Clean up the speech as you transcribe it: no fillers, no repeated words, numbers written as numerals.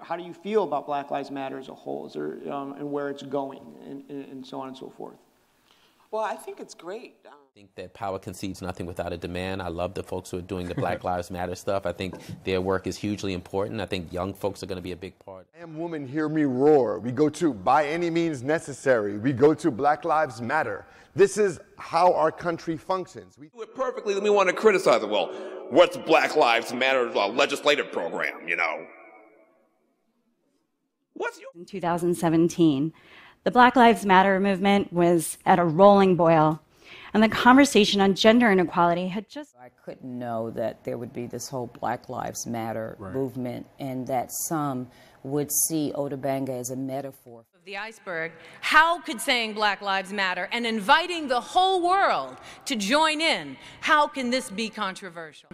How do you feel about Black Lives Matter as a whole? Is there, and where it's going, and so on and so forth? Well, I think it's great. I think that power concedes nothing without a demand. I love the folks who are doing the Black Lives Matter stuff. I think their work is hugely important. I think young folks are going to be a big part. I Am Woman, Hear Me Roar. We go to By Any Means Necessary. We go to Black Lives Matter. This is how our country functions. We do it perfectly, then we want to criticize it. Well, what's Black Lives Matter's legislative program, you know? In 2017, the Black Lives Matter movement was at a rolling boil, and the conversation on gender inequality had just... I couldn't know that there would be this whole Black Lives Matter movement, and that some would see Otabanga as a metaphor. Of the iceberg, how could saying Black Lives Matter and inviting the whole world to join in, how can this be controversial?